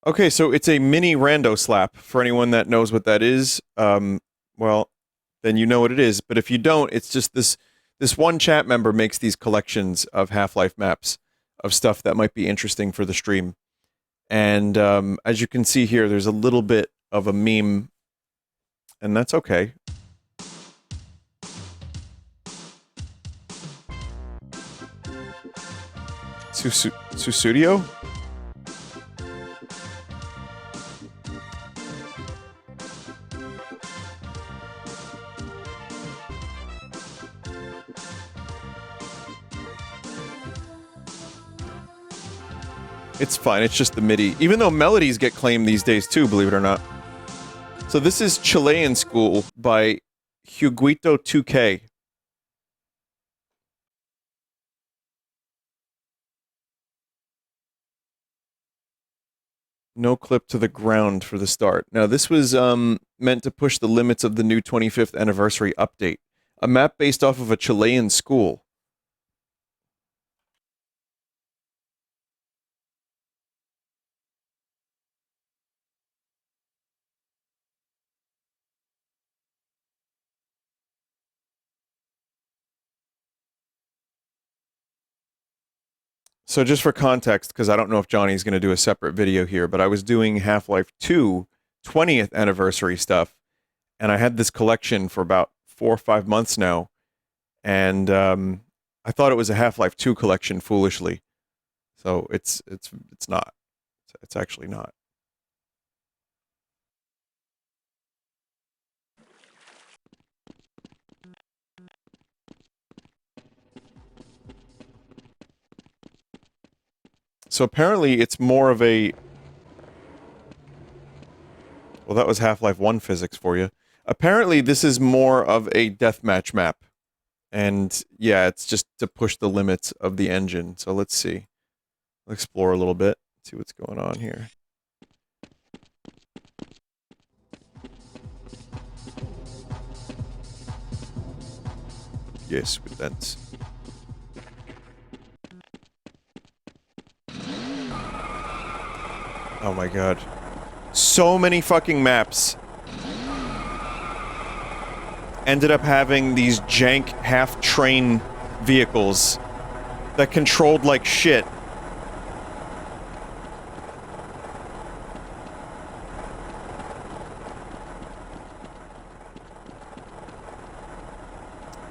Okay, so it's a mini Randoslap. For anyone that knows what that is, well, then you know what it is. But if you don't, it's just this one chat member makes these collections of Half-Life maps of stuff that might be interesting for the stream. And as you can see here, there's a little bit of a meme, and that's okay. Sus-sudio? It's fine, it's just the MIDI. Even though melodies get claimed these days too, believe it or not. So this is Chilean School by Huguito 2K. No clip to the ground for the start. Now this was meant to push the limits of the new 25th anniversary update. A map based off of a Chilean school. So just for context, because I don't know if Johnny's going to do a separate video here, but I was doing Half-Life 2 20th anniversary stuff, and I had this collection for about 4 or 5 months now, and I thought it was a Half-Life 2 collection foolishly. So it's not. It's actually not. So apparently it's more of a... Well, that was Half-Life 1 physics for you. Apparently this is more of a deathmatch map. And yeah, it's just to push the limits of the engine. So let's see. Let's explore a little bit. See what's going on here. Yes, with that. Oh my god. So many fucking maps ended up having these jank half-train vehicles that controlled like shit.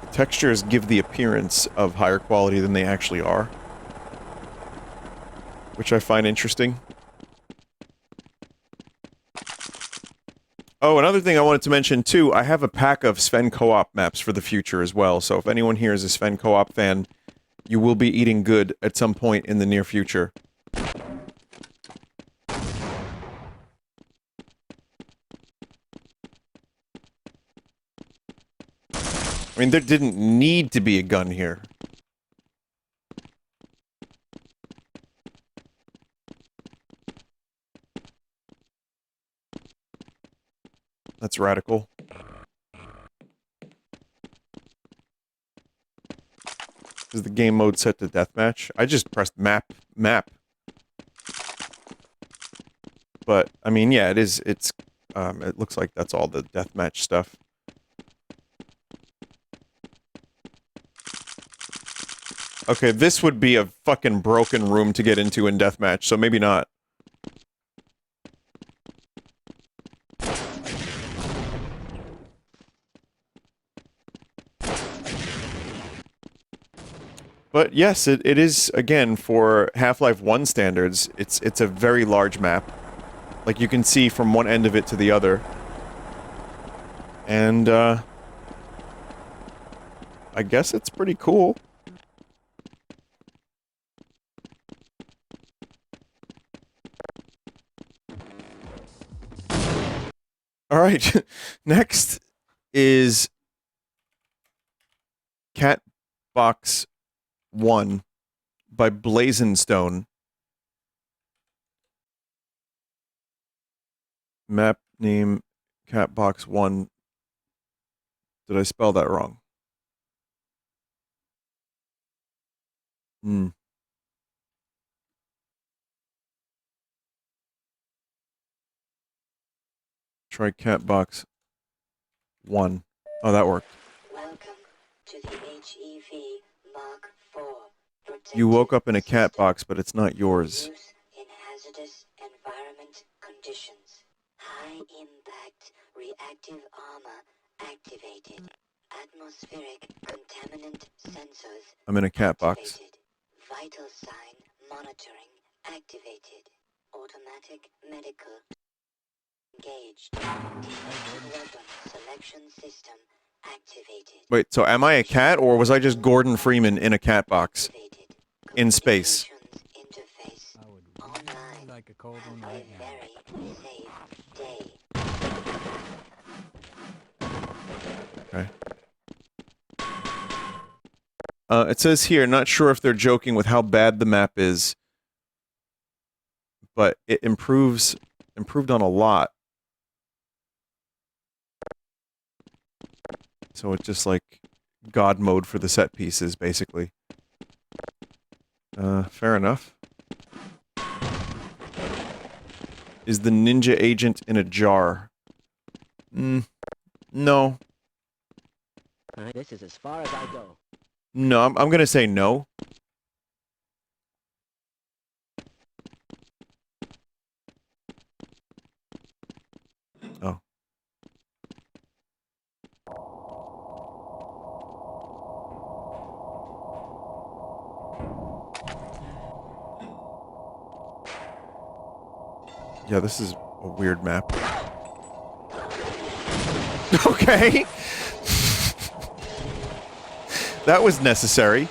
The textures give the appearance of higher quality than they actually are, which I find interesting. Oh, another thing I wanted to mention too, I have a pack of Sven co-op maps for the future as well, so if anyone here is a Sven co-op fan, you will be eating good at some point in the near future. I mean, there didn't need to be a gun here. That's radical. Is the game mode set to deathmatch? I just pressed map. But, I mean, yeah, it looks like that's all the deathmatch stuff. Okay, this would be a fucking broken room to get into in deathmatch, so maybe not. But yes, it is, again, for Half-Life 1 standards, it's a very large map. Like, you can see from one end of it to the other. And, I guess it's pretty cool. Alright, next is Catbox 1 by Blazonstone. Map name Catbox 1. Did I spell that wrong? Hmm. Try Catbox 1. Oh, that worked. Welcome to the HEV Mark IV. You woke up in a cat box, but it's not yours. Use in hazardous environment conditions. High impact reactive armor activated. Atmospheric contaminant sensors I'm in a cat box. activated. Vital sign monitoring activated. Automatic medical engaged. Weapon selection system activated. Wait, so am I a cat, or was I just Gordon Freeman in a cat box? Activated. In space. Communications interface I would online. like a cold one Have right a now. very safe day. Okay. It says here, not sure if they're joking with how bad the map is, but it improved on a lot. So it's just like God mode for the set pieces, basically. Fair enough. Is the ninja agent in a jar? No. This is as far as I go. No, I'm gonna say no. Oh. Yeah, this is a weird map. Okay. That was necessary.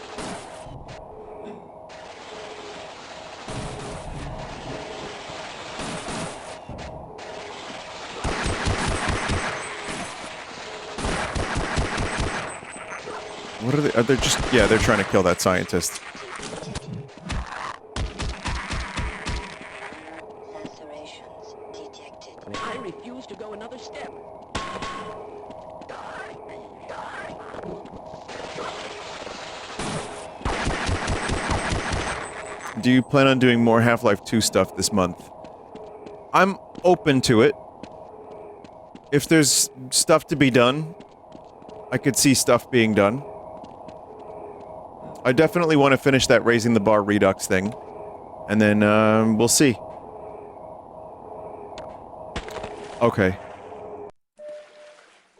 What are they? Are they just... Yeah, they're trying to kill that scientist. Lacerations detected. I refuse to go another step. Do you plan on doing more Half-Life 2 stuff this month? I'm open to it. If there's stuff to be done, I could see stuff being done. I definitely want to finish that Raising the Bar Redux thing. And then, we'll see. Okay.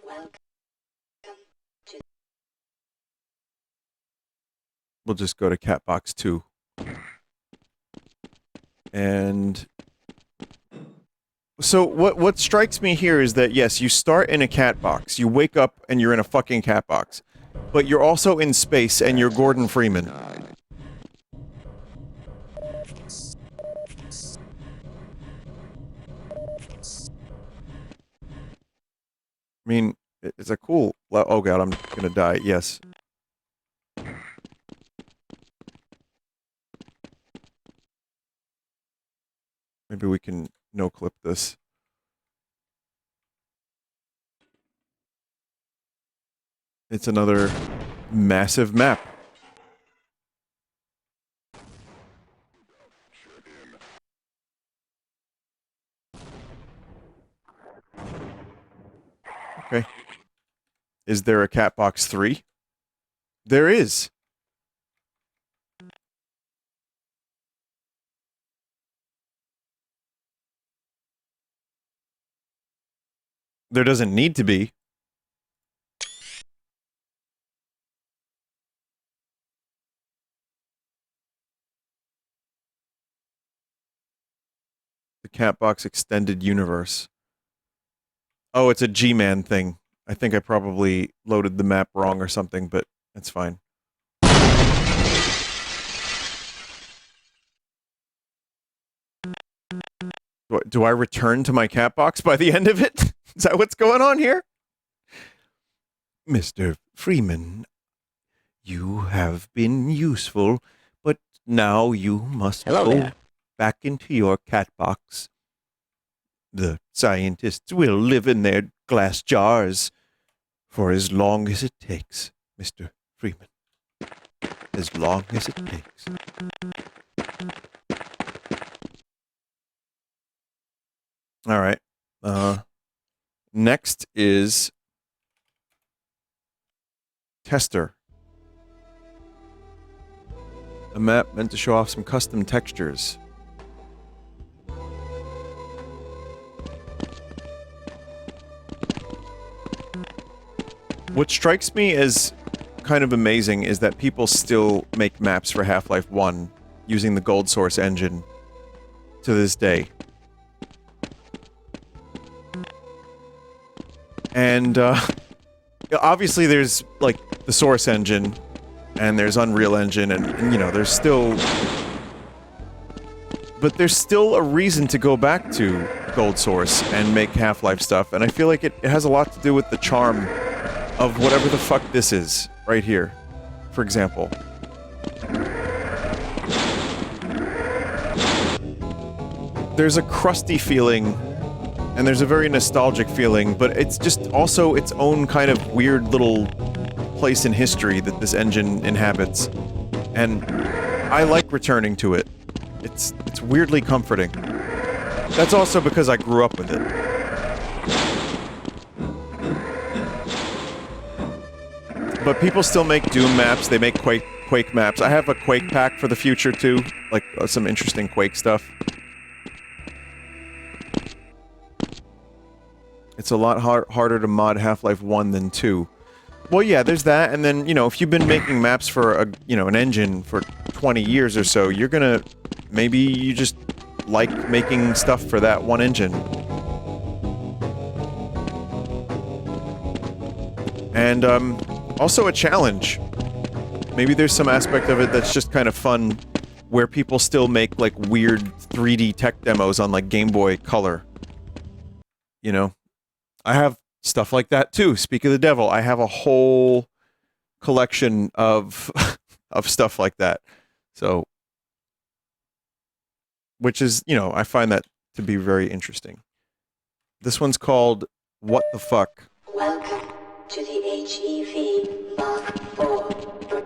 Welcome to We'll just go to Catbox 2. And... So, what strikes me here is that, yes, you start in a cat box. You wake up and you're in a fucking cat box. But you're also in space and you're Gordon Freeman. I mean, it's a cool... Oh god, I'm gonna die. Yes. Maybe we can no-clip this. It's another massive map. Okay. Is there a Catbox 3? There is. There doesn't need to be. The Catbox Extended Universe. Oh, it's a G-Man thing. I think I probably loaded the map wrong or something, but it's fine. Do I return to my Catbox by the end of it? Is that what's going on here? Mr. Freeman, you have been useful, but now you must go back into your Catbox. The scientists will live in their glass jars for as long as it takes, Mr. Freeman. As long as it takes. All right. Next is Tester. A map meant to show off some custom textures. What strikes me as kind of amazing is that people still make maps for Half-Life 1 using the Gold Source engine to this day. And, obviously there's, like, the Source engine, and there's Unreal Engine, and, you know, there's still... But there's still a reason to go back to Gold Source and make Half-Life stuff, and I feel like it has a lot to do with the charm of whatever the fuck this is, right here, for example. There's a crusty feeling, and there's a very nostalgic feeling, but it's just also its own kind of weird little place in history that this engine inhabits. And I like returning to it. It's weirdly comforting. That's also because I grew up with it. But people still make Doom maps, they make Quake maps. I have a Quake pack for the future too, like some interesting Quake stuff. It's a lot harder to mod Half-Life 1 than 2. Well, yeah, there's that, and then, you know, if you've been making maps for a, you know, an engine for 20 years or so, you're gonna... Maybe you just like making stuff for that one engine. And, also a challenge. Maybe there's some aspect of it that's just kind of fun, where people still make, like, weird 3D tech demos on, like, Game Boy Color. You know? I have stuff like that, too. Speak of the devil, I have a whole collection of of stuff like that. So... Which is, you know, I find that to be very interesting. This one's called What the Fuck? Welcome to the HEV Mark IV.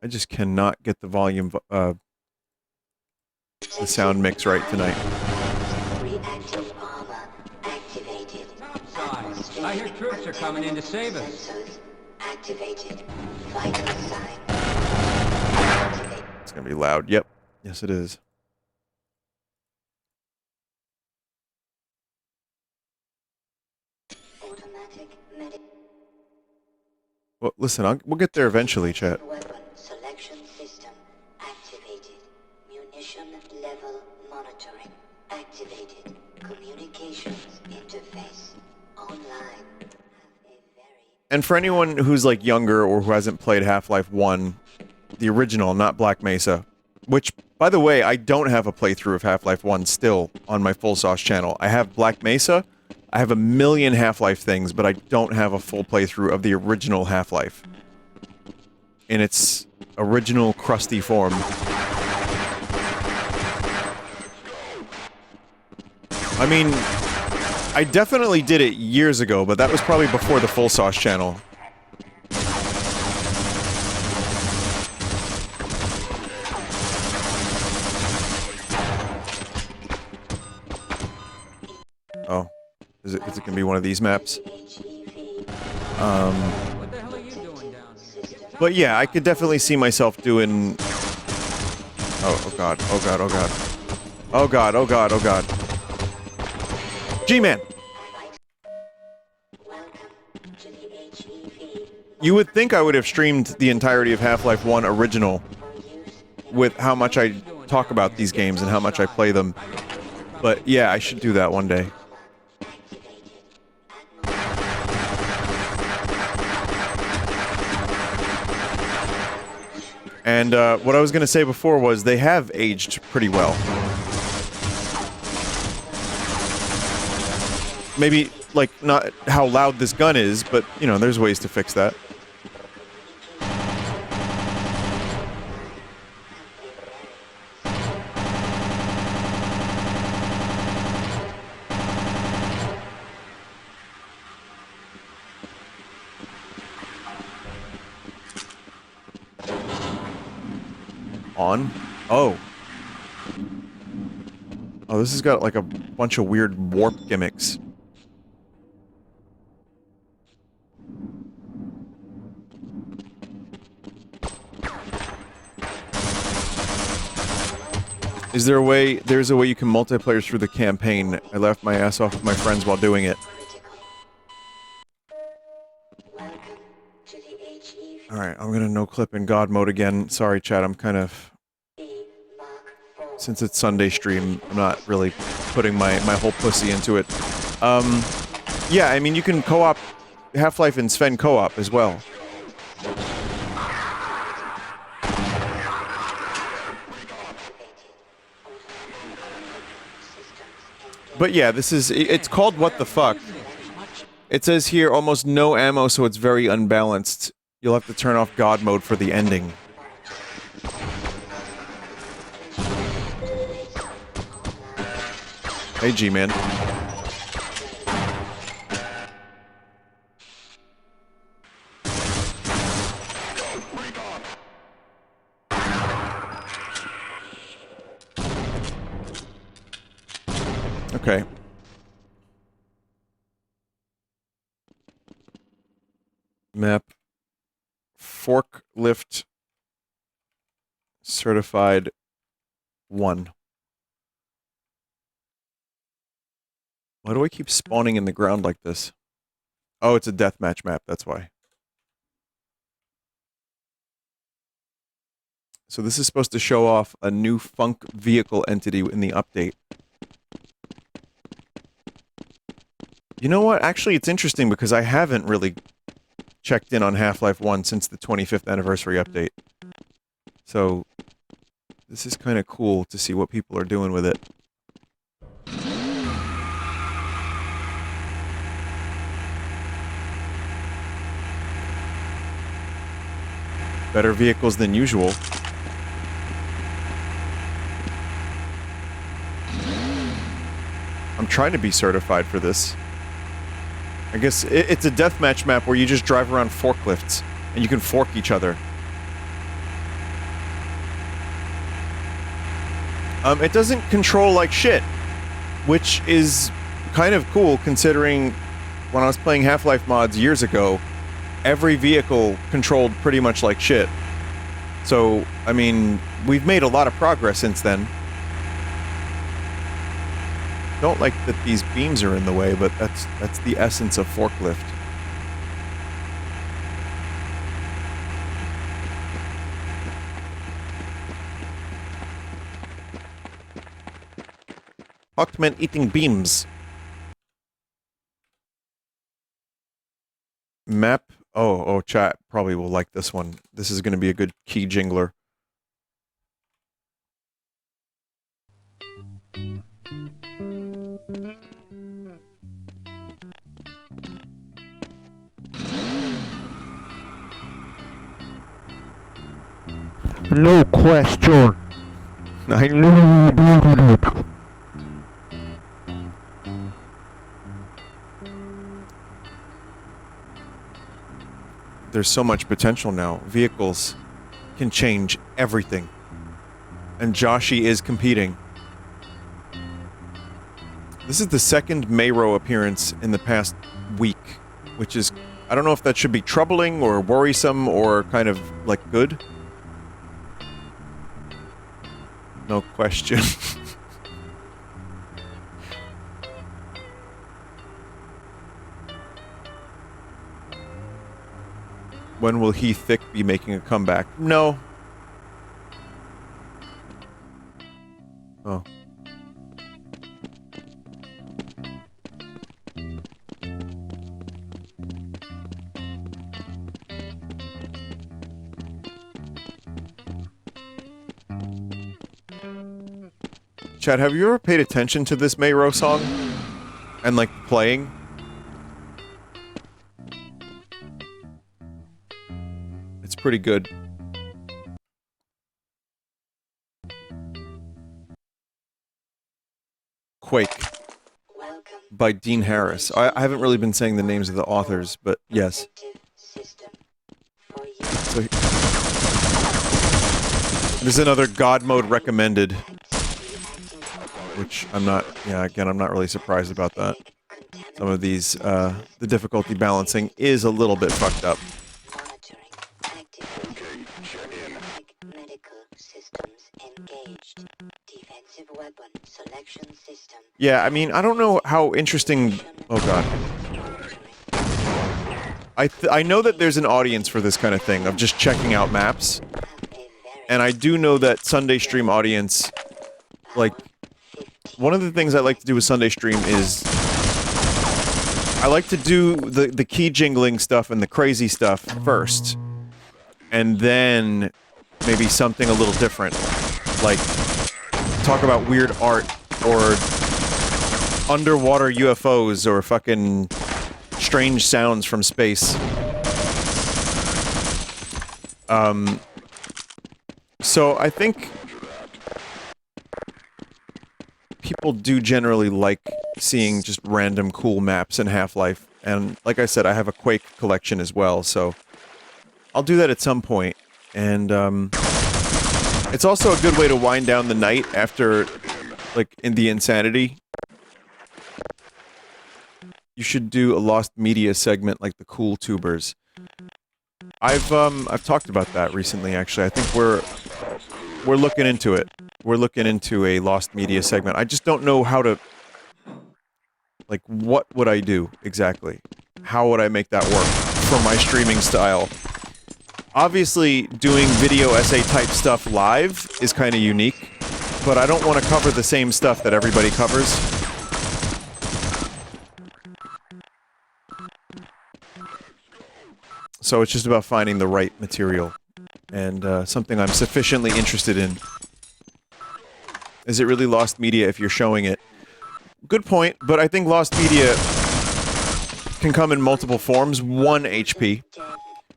I just cannot get the volume, the sound mix right tonight. Reactive armor activated. I hear troops are coming in to save us. Sensors activated. Vital sign. Activate. It's gonna be loud. Yep. Yes, it is. Automatic medic. Well, listen, we'll get there eventually, chat. Weapon selection system activated. Munition level monitoring activated. Communications interface online. Have a very And for anyone who's, like, younger or who hasn't played Half-Life 1, the original, not Black Mesa, which, by the way, I don't have a playthrough of Half-Life 1 still on my Full Sauce channel. I have Black Mesa, I have a million Half-Life things, but I don't have a full playthrough of the original Half-Life. In its original crusty form. I mean, I definitely did it years ago, but that was probably before the Full Sauce channel. Oh. Is it gonna be one of these maps? What the hell are you doing down here? But yeah, I could definitely see myself doing... Oh god, oh god, oh god. Oh god, oh god, oh god. G-Man! You would think I would have streamed the entirety of Half-Life 1 original with how much I talk about these games and how much I play them. But yeah, I should do that one day. And what I was going to say before was they have aged pretty well. Maybe, like, not how loud this gun is, but, you know, there's ways to fix that. On? Oh. Oh, this has got like a bunch of weird warp gimmicks. Is there a way? There's a way you can multiplayer through the campaign. I laughed my ass off with my friends while doing it. Alright, I'm gonna no-clip in God mode again. Sorry, chat, I'm kind of... Since it's Sunday stream, I'm not really putting my whole pussy into it. Yeah, I mean, you can co-op Half-Life and Sven co-op as well. But yeah, this is... It's called What the Fuck. It says here, almost no ammo, so it's very unbalanced. You'll have to turn off God mode for the ending. Hey, G-Man. Okay. Map. Forklift Certified 1. Why do I keep spawning in the ground like this? Oh, it's a deathmatch map, that's why. So this is supposed to show off a new Funk vehicle entity in the update. You know what? Actually, it's interesting because I haven't really checked in on Half-Life 1 since the 25th anniversary update. So, this is kind of cool to see what people are doing with it. Better vehicles than usual. I'm trying to be certified for this. I guess it's a deathmatch map where you just drive around forklifts, and you can fork each other. It doesn't control like shit, which is kind of cool considering when I was playing Half-Life mods years ago, every vehicle controlled pretty much like shit. So, I mean, we've made a lot of progress since then. Don't like that these beams are in the way, but that's the essence of forklift. Hawkman eating beams. Map. Oh, chat probably will like this one. This is going to be a good key jingler. No question. I know. There's so much potential now. Vehicles can change everything. And Joshi is competing. This is the second Mayro appearance in the past week, which is... I don't know if that should be troubling or worrisome or kind of, like, good. No question. When will He Thick be making a comeback? No. Oh. Chad, have you ever paid attention to this Mayro song? And, like, playing? It's pretty good. Quake. By Dean Harris. I haven't really been saying the names of the authors, but yes. So, this is another God mode recommended. Which I'm not, yeah, again, I'm not really surprised about that. Some of these, the difficulty balancing is a little bit fucked up. Selection system. Yeah, I mean, I don't know how interesting... Oh, God. I know that there's an audience for this kind of thing, of just checking out maps. And I do know that Sunday stream audience... Like, one of the things I like to do with Sunday stream is... I like to do the key jingling stuff and the crazy stuff first. And then maybe something a little different. Like, talk about weird art or underwater UFOs or fucking strange sounds from space. So I think people do generally like seeing just random cool maps in Half-Life. And like I said, I have a Quake collection as well, so I'll do that at some point. And it's also a good way to wind down the night after, like, in the insanity. You should do a Lost Media segment like the Cool Tubers. I've talked about that recently, actually. I think we're looking into it. We're looking into a Lost Media segment. I just don't know how to... Like, what would I do, exactly? How would I make that work for my streaming style? Obviously, doing video essay type stuff live is kind of unique, but I don't want to cover the same stuff that everybody covers. So it's just about finding the right material, and something I'm sufficiently interested in. Is it really lost media if you're showing it? Good point, but I think lost media can come in multiple forms. 1 HP,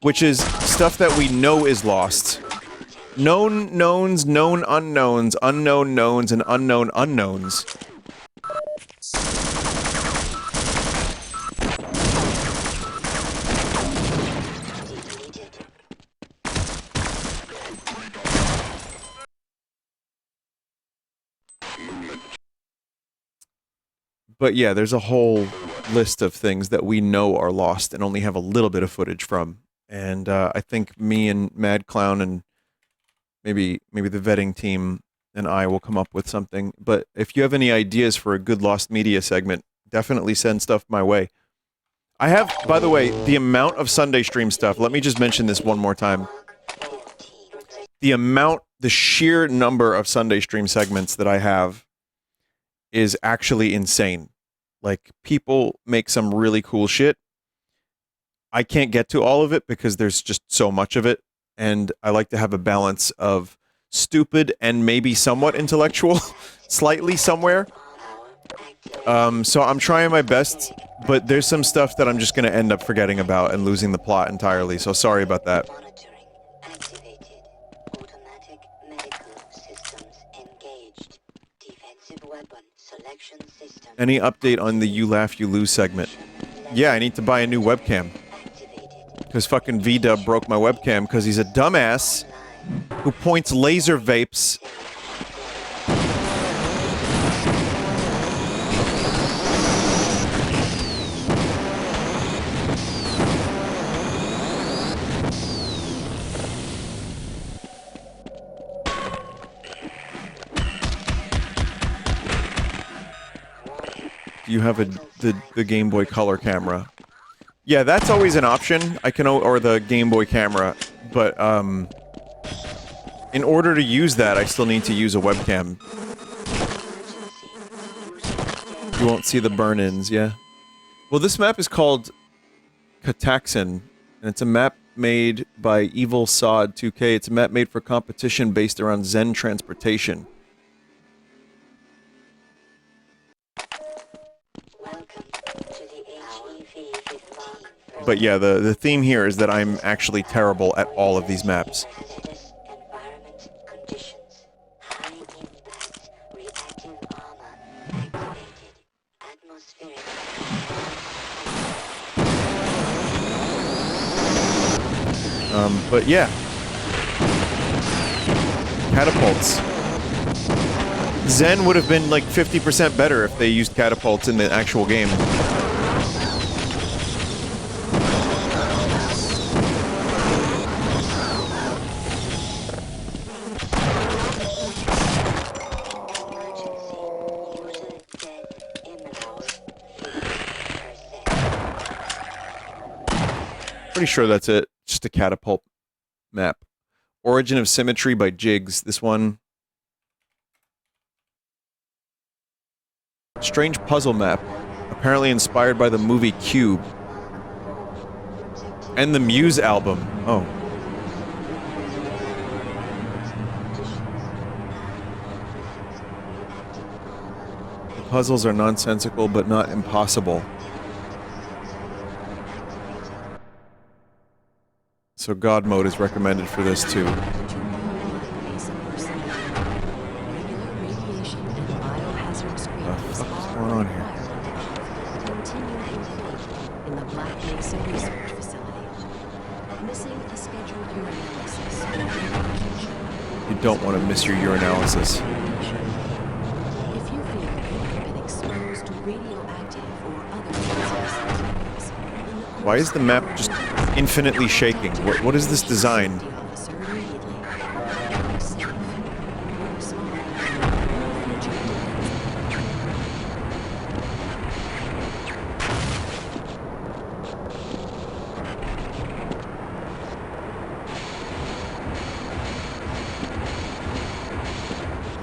which is stuff that we know is lost. Known knowns, known unknowns, unknown knowns, and unknown unknowns. But yeah, there's a whole list of things that we know are lost and only have a little bit of footage from. And I think me and Mad Clown and maybe the vetting team and I will come up with something. But if you have any ideas for a good lost media segment, definitely send stuff my way. I have, by the way, the amount of Sunday stream stuff. Let me just mention this one more time. The sheer number of Sunday stream segments that I have is actually insane. Like, people make some really cool shit. I can't get to all of it because there's just so much of it, and I like to have a balance of stupid and maybe somewhat intellectual, slightly somewhere. So I'm trying my best, but there's some stuff that I'm just gonna end up forgetting about and losing the plot entirely, so sorry about that. Any update on the You Laugh, You Lose segment? Yeah, I need to buy a new webcam. Because fucking V-Dub broke my webcam because he's a dumbass who points laser vapes. You have the Game Boy Color camera. Yeah, that's always an option. I can or the Game Boy camera, but in order to use that, I still need to use a webcam. You won't see the burn-ins, yeah. Well, this map is called Cataxen, and it's a map made by Evil Sod 2K. It's a map made for competition based around Zen transportation. But yeah, the theme here is that I'm actually terrible at all of these maps. But yeah. Catapults. Zen would have been like 50% better if they used catapults in the actual game. Pretty sure that's it. Just a catapult map. Origin of Symmetry by JiggZ. This one. Strange puzzle map. Apparently inspired by the movie Cube. And the Muse album. Oh. The puzzles are nonsensical but not impossible. So God mode is recommended for this too. What's going on here? In the Black Mesa Research Facility. Missing a scheduled urinalysis. You don't want to miss your urinalysis. If you feel you've been exposed to radioactive or other substances, Why is the map just infinitely shaking? What is this design? the officer immediately. Safe. Work smart.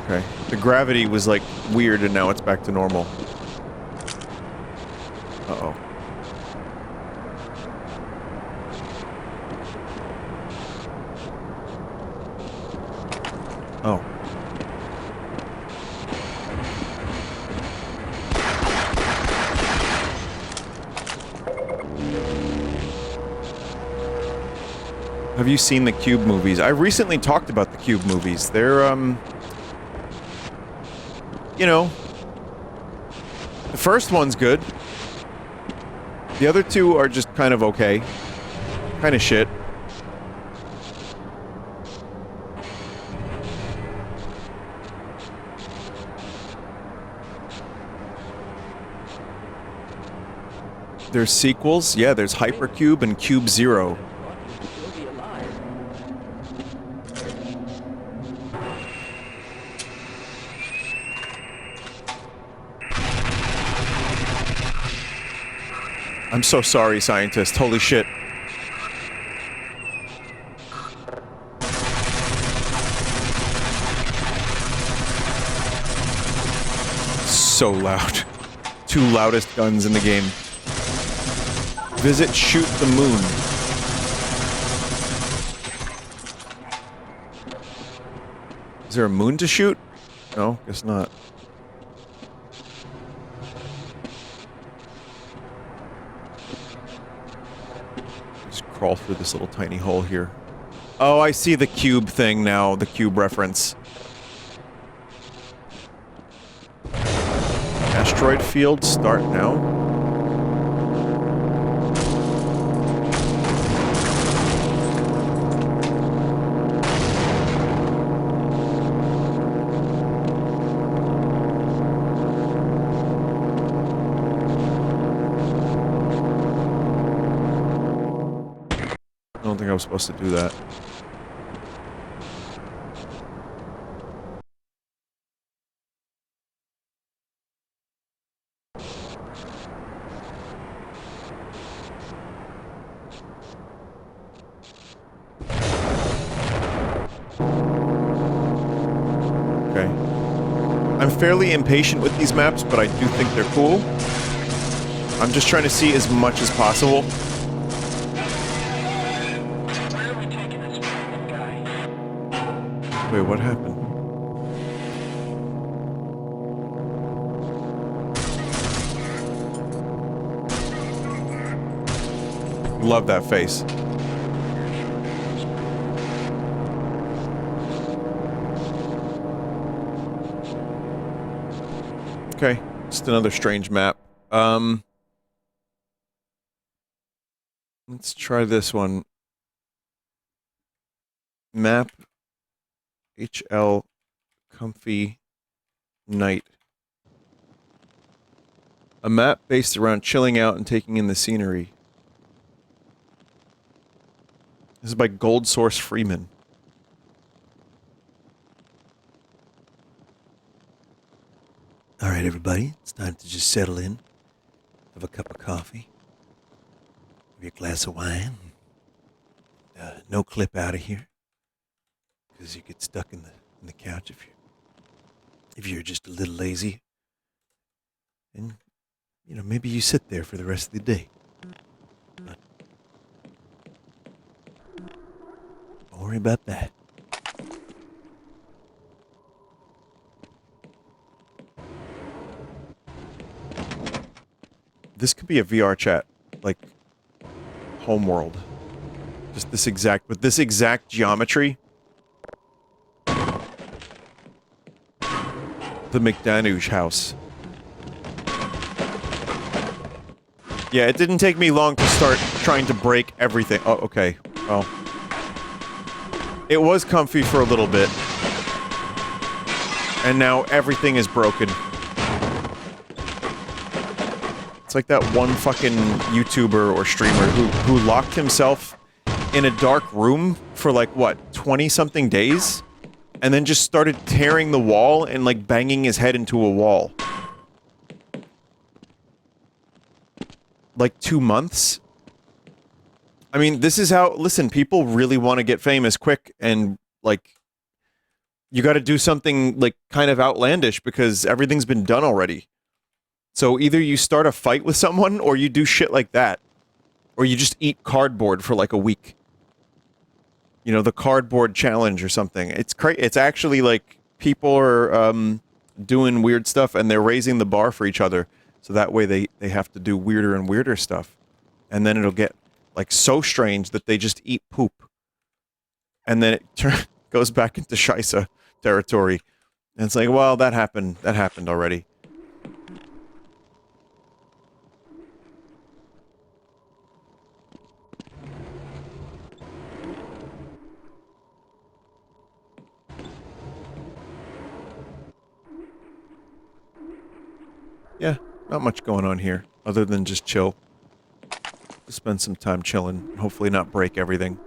Okay. The gravity was like weird and now it's back to normal. Uh-oh. Oh. Have you seen the Cube movies? I recently talked about the Cube movies. They're, you know, the first one's good. The other two are just kind of okay. Kind of shit. There's sequels? Yeah, there's Hypercube and Cube Zero. I'm so sorry, scientist. Holy shit. So loud. Two loudest guns in the game. Visit Shoot the Moon. Is there a moon to shoot? No, guess not. Just crawl through this little tiny hole here. Oh, I see the cube thing now, the cube reference. Asteroid field, start now. I don't think I was supposed to do that. Okay. I'm fairly impatient with these maps, but I do think they're cool. I'm just trying to see as much as possible. Wait, what happened? Love that face. Okay, just another strange map. Let's try this one. Map HL Comfy Night. A map based around chilling out and taking in the scenery. This is by GoldSourceFreeman. Alright, everybody, it's time to just settle in. Have a cup of coffee. Have your glass of wine. no clip out of here, because you get stuck in the couch if you're just a little lazy, and you know, maybe you sit there for the rest of the day. But don't worry about that. This could be a VR chat, like Homeworld. Just this exact, with this exact geometry. The McDanouge house. Yeah, it didn't take me long to start trying to break everything. Oh, okay. Well, it was comfy for a little bit. And now everything is broken. It's like that one fucking YouTuber or streamer who locked himself in a dark room for like, what, 20-something days? And then just started tearing the wall and like banging his head into a wall. Like 2 months? I mean, this is how, listen, people really want to get famous quick, and like, you gotta do something like kind of outlandish because everything's been done already. So either you start a fight with someone, or you do shit like that. Or you just eat cardboard for like a week. You know, the cardboard challenge or something. It's it's actually like, people are doing weird stuff, and they're raising the bar for each other. So that way they have to do weirder and weirder stuff. And then it'll get like so strange that they just eat poop. And then it goes back into Scheisse territory. And it's like, well, that happened already. Yeah, not much going on here, other than just chill. Just spend some time chilling, and hopefully not break everything.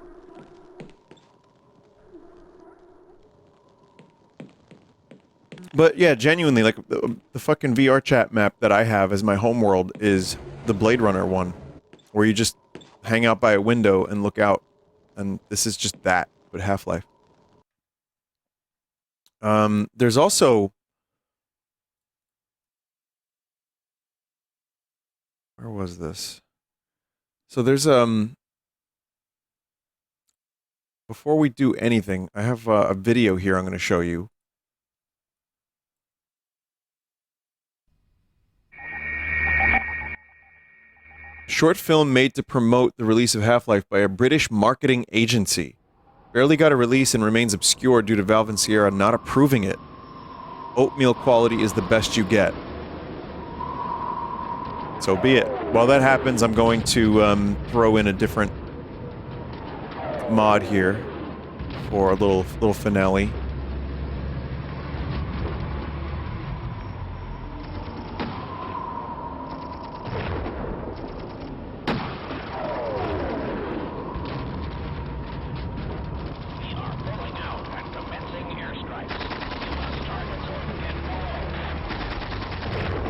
But yeah, genuinely, like, the fucking VR chat map that I have as my homeworld is the Blade Runner one, where you just hang out by a window and look out, and this is just that, but Half-Life. There's also... Where was this? So there's, before we do anything, I have a video here I'm going to show you. Short film made to promote the release of Half-Life by a British marketing agency. Barely got a release and remains obscure due to Valve and SlayerA not approving it. Oatmeal quality is the best you get. So be it. While that happens, I'm going to throw in a different mod here for a little finale.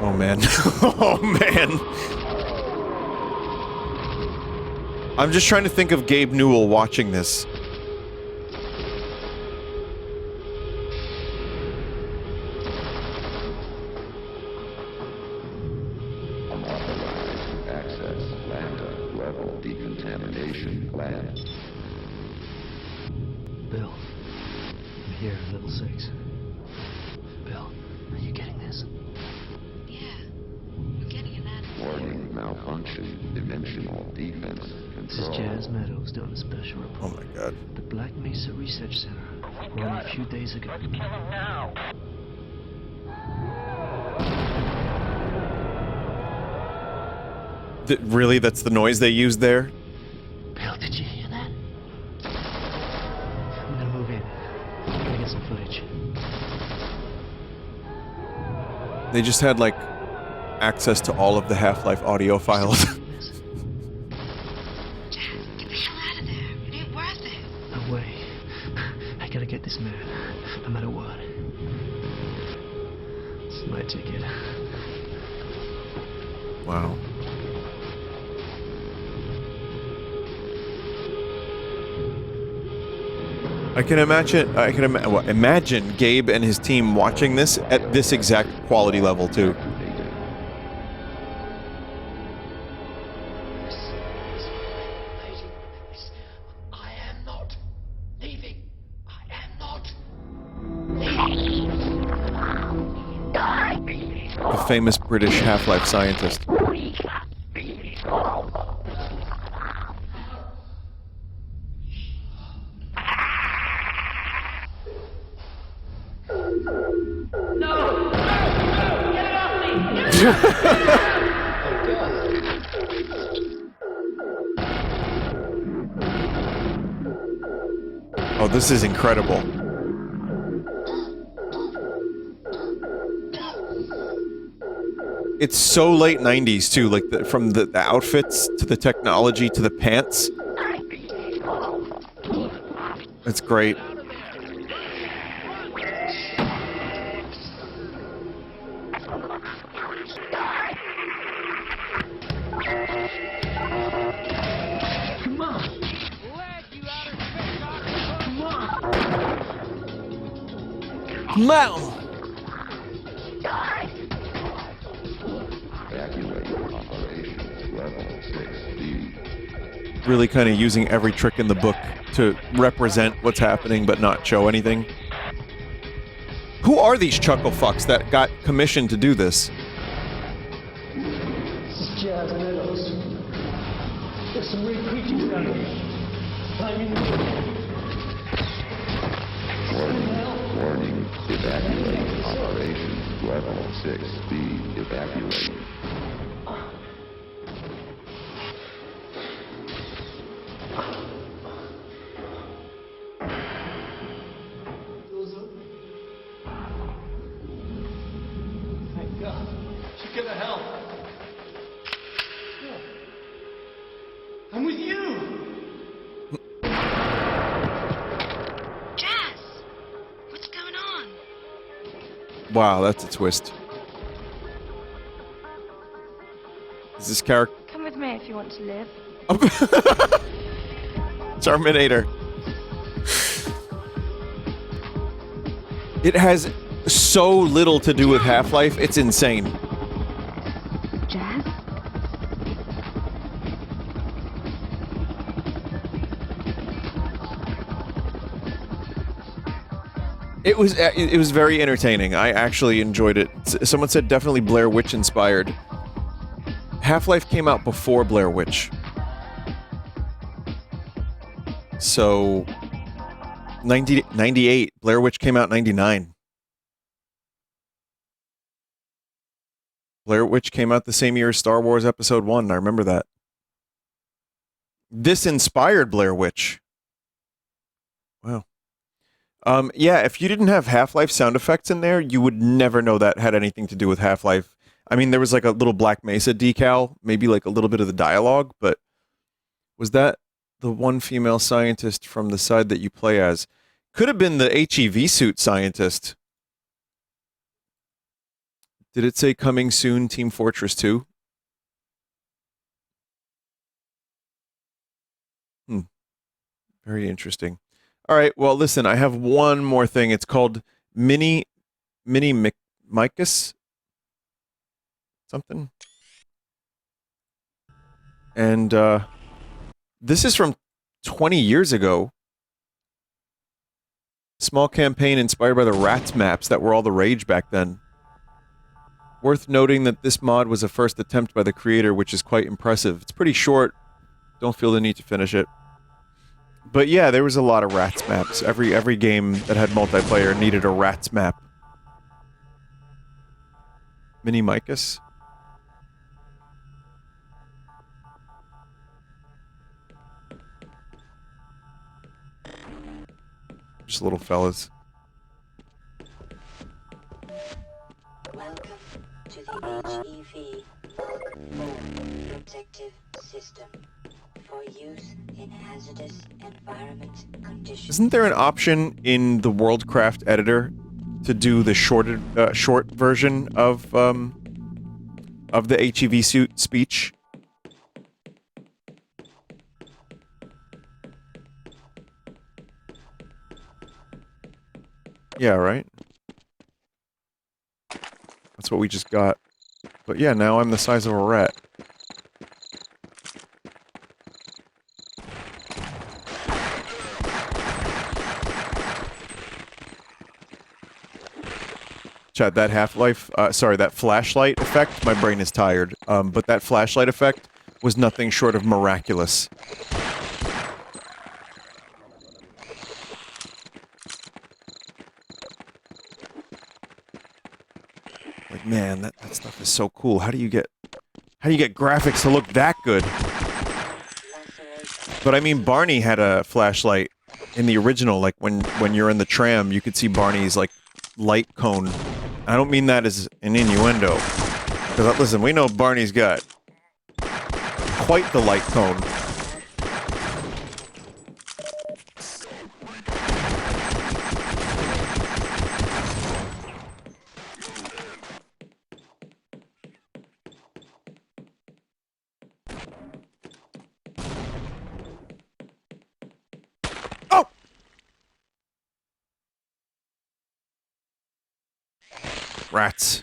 Oh man. Oh man. I'm just trying to think of Gabe Newell watching this. Access lambda level decontamination lab. Bill, I'm here at level 6. Bill, are you getting this? Warning malfunction, dimensional defense control. This is Jazz Meadows doing a special report. Oh my god. The Black Mesa Research Center, only a few days ago. Kill him now. Really? That's the noise they used there? Bill, did you hear that? I'm gonna move in. I'm gonna get some footage. They just had, like, access to all of the Half-Life audio files. Get the hell out of there. It ain't worth it. No way. I gotta get this man, no matter what. It's my ticket. Wow. I can imagine. Imagine Gabe and his team watching this at this exact quality level too. I am not leaving. I am not The famous British Half-Life scientist. Oh, this is incredible. It's so late 90s too, like from the outfits to the technology to the pants. It's great. Mountain. Really kind of using every trick in the book to represent what's happening but not show anything. Who are these chuckle fucks that got commissioned to do this? This is Jazz Meadows. There's some weird creatures down here. I mean, Warning, evacuate. Operation level 6B, evacuate. thank God. She's gonna help. I'm with you. Jazz! What's going on? Wow, that's a twist. Is this character? Come with me if you want to live. Terminator. It has so little to do with Half-Life, it's insane. Jazz? It was very entertaining. I actually enjoyed it. Someone said definitely Blair Witch inspired. Half-Life came out before Blair Witch. So 98. Blair Witch came out in 99. Blair Witch came out the same year as Star Wars Episode 1. I remember that. This inspired Blair Witch. Wow. Yeah, if you didn't have Half-Life sound effects in there, you would never know that had anything to do with Half-Life. I mean, there was like a little Black Mesa decal, maybe like a little bit of the dialogue, but was that the one female scientist from the side that you play as? Could have been the HEV suit scientist. Did it say coming soon, Team Fortress 2? Very interesting. All right, well, listen, I have one more thing. It's called Minimicus something. And this is from 20 years ago. Small campaign inspired by the Rats maps that were all the rage back then. Worth noting that this mod was a first attempt by the creator, which is quite impressive. It's pretty short. Don't feel the need to finish it. But yeah, there was a lot of Rats maps. Every game that had multiplayer needed a Rats map. Minimicus. Just little fellas. Welcome to the HEV Bulk Protective System for use in hazardous environment conditions. Isn't there an option in the Worldcraft editor to do the short version of the HEV suit speech? Yeah, right? That's what we just got. But yeah, now I'm the size of a rat. Chad, that Half-Life, sorry, that flashlight effect, my brain is tired, but that flashlight effect was nothing short of miraculous. Like, man, that stuff is so cool. How do you get graphics to look that good? But I mean, Barney had a flashlight in the original, like when you're in the tram, you could see Barney's, like, light cone. I don't mean that as an innuendo. Because, listen, we know Barney's got quite the light cone. Oh! Rats.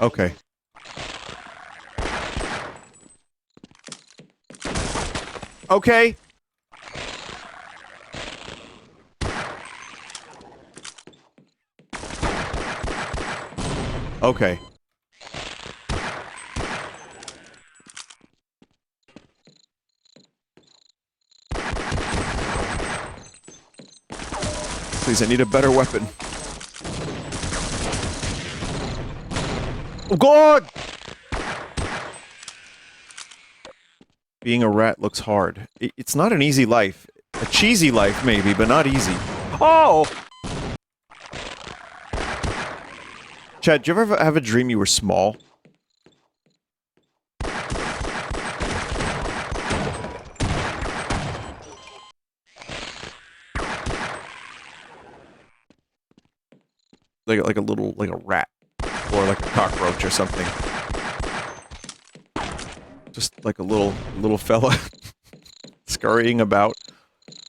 Okay. Okay. Okay. Please, I need a better weapon. Oh, God! Being a rat looks hard. It's not an easy life. A cheesy life, maybe, but not easy. Oh! Chad, did you ever have a dream you were small? Like a little, like a rat. Or like a cockroach or something. Just like a little fella scurrying about,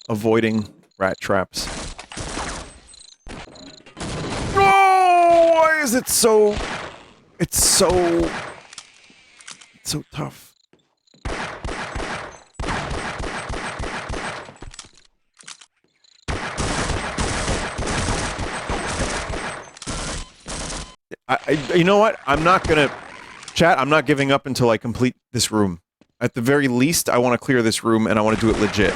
avoiding rat traps. Oh, why is it so... It's so tough. You know what? I'm not gonna... Chat, I'm not giving up until I complete this room. At the very least, I want to clear this room, and I want to do it legit.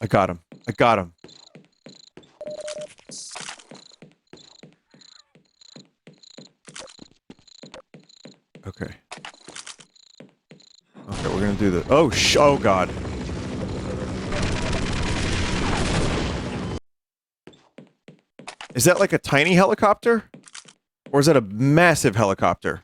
I got him. I got him. Okay. Okay, we're gonna do the... Oh, oh, God. Is that like a tiny helicopter? Or is that a massive helicopter?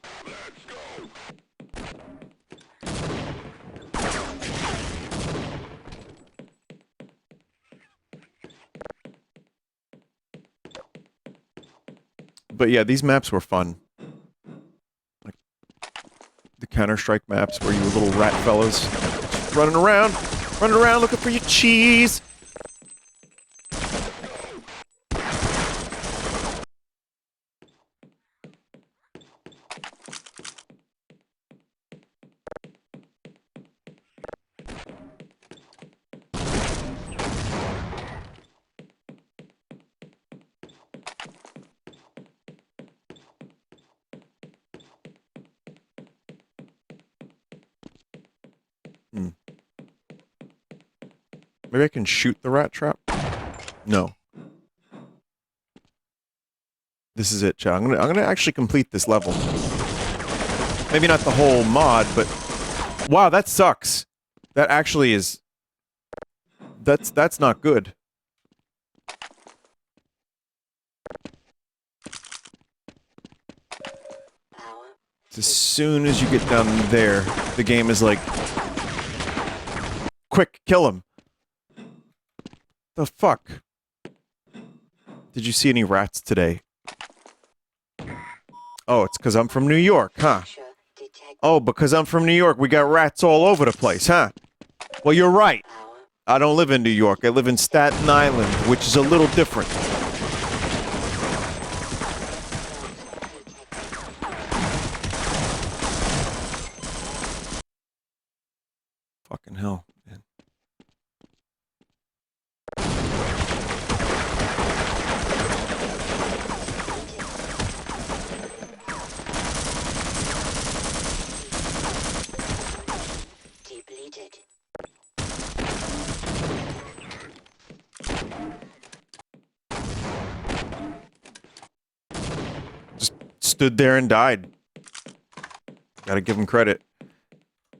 But yeah, these maps were fun. Like the Counter-Strike maps where you were little rat fellows just running around looking for your cheese. Maybe I can shoot the rat trap? No. This is it, chat. I'm gonna actually complete this level. Maybe not the whole mod, but... Wow, that sucks. That actually is... That's not good. As soon as you get down there, the game is like, quick, kill him. The fuck? Did you see any rats today? Oh, it's because I'm from New York, huh? Oh, because I'm from New York, we got rats all over the place, huh? Well, you're right. I don't live in New York. I live in Staten Island, which is a little different. Fucking hell, man. Depleted. Just stood there and died. Gotta give him credit.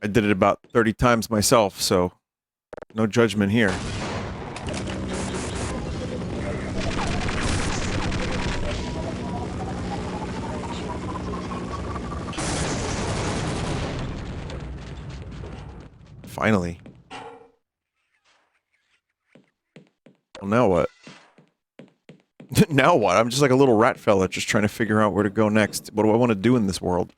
I did it about 30 times myself, so no judgment here. Finally. Well, now what? Now what? I'm just like a little rat fella just trying to figure out where to go next. What do I want to do in this world?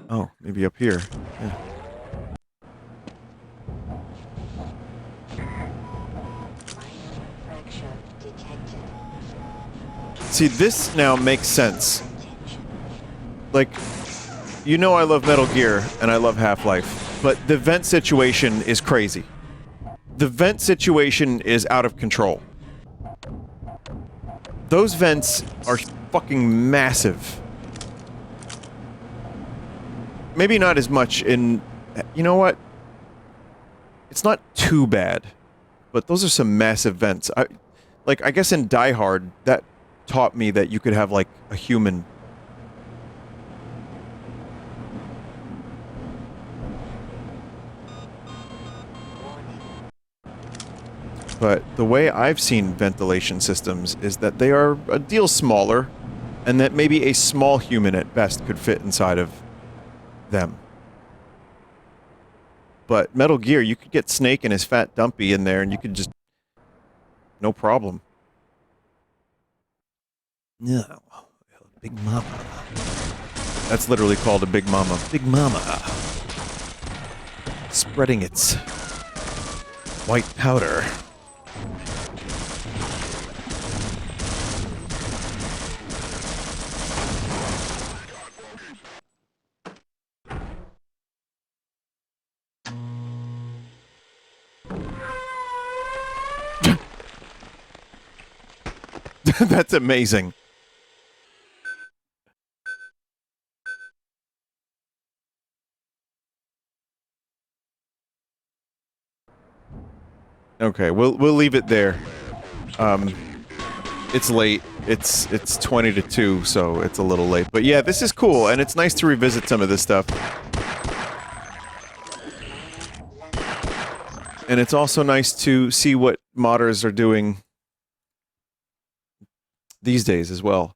Oh, maybe up here. Yeah. See, this now makes sense. Like, you know I love Metal Gear and I love Half-Life, but the vent situation is crazy. The vent situation is out of control. Those vents are fucking massive. Maybe not as much in... You know what? It's not too bad. But those are some massive vents. I guess in Die Hard, that taught me that you could have, like, a human... But the way I've seen ventilation systems is that they are a deal smaller, and that maybe a small human at best could fit inside of them. But Metal Gear, you could get Snake and his fat dumpy in there, and you could just... No problem. No. Big Mama. That's literally called a Big Mama. Big Mama. Spreading its white powder. That's amazing. Okay, we'll leave it there. It's late. It's 20 to 2, so it's a little late. But yeah, this is cool, and it's nice to revisit some of this stuff. And it's also nice to see what modders are doing these days as well.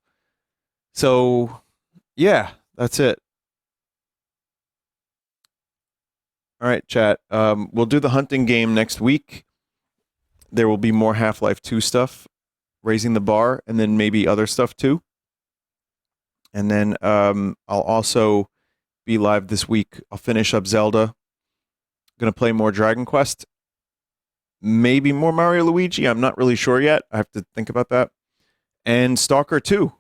So, yeah, that's it. Alright, chat. We'll do the hunting game next week. There will be more Half-Life 2 stuff, raising the bar, and then maybe other stuff too. And then I'll also be live this week. I'll finish up Zelda. Gonna play more Dragon Quest. Maybe more Mario Luigi. I'm not really sure yet. I have to think about that. And Stalker 2.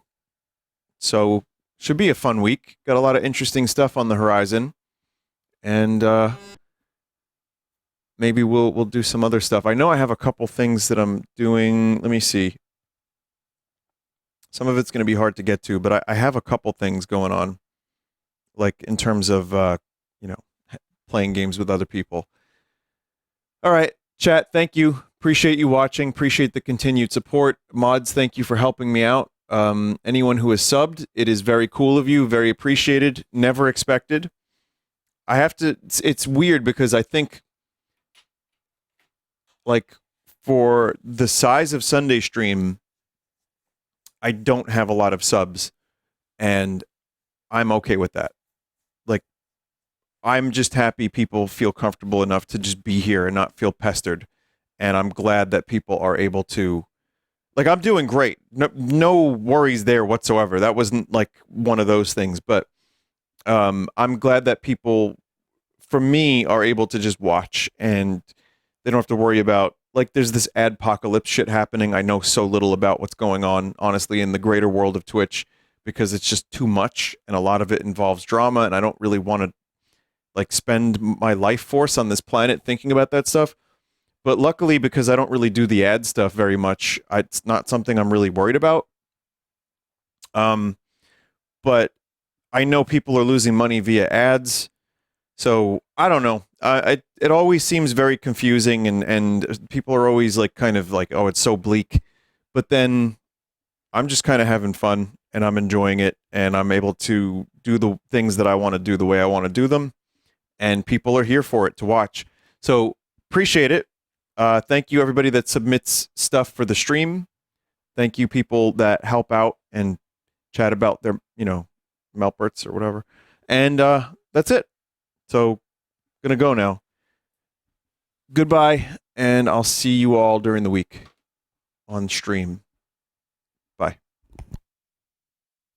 So, should be a fun week. Got a lot of interesting stuff on the horizon. And maybe we'll do some other stuff. I know I have a couple things that I'm doing. Let me see. Some of it's going to be hard to get to, but I have a couple things going on. Like, in terms of, you know, playing games with other people. All right, chat, thank you. Appreciate you watching. Appreciate the continued support. Mods, thank you for helping me out. Anyone who has subbed, it is very cool of you. Very appreciated. Never expected. I have to. It's weird because I think, like, for the size of Sunday stream, I don't have a lot of subs, and I'm okay with that. Like, I'm just happy people feel comfortable enough to just be here and not feel pestered. And I'm glad that people are able to, like, I'm doing great. No worries there whatsoever. That wasn't like one of those things, but I'm glad that people, for me, are able to just watch and they don't have to worry about, like, there's this adpocalypse shit happening. I know so little about what's going on, honestly, in the greater world of Twitch because it's just too much and a lot of it involves drama and I don't really want to, like, spend my life force on this planet thinking about that stuff. But luckily, because I don't really do the ad stuff very much, it's not something I'm really worried about. But I know people are losing money via ads. So I don't know. It always seems very confusing and people are always like kind of like, oh, it's so bleak. But then I'm just kind of having fun and I'm enjoying it and I'm able to do the things that I want to do the way I want to do them. And people are here for it to watch. So appreciate it. Thank you everybody that submits stuff for the stream. Thank you people that help out and chat about their, Melperts or whatever. And that's it. So gonna go now. Goodbye, and I'll see you all during the week on stream.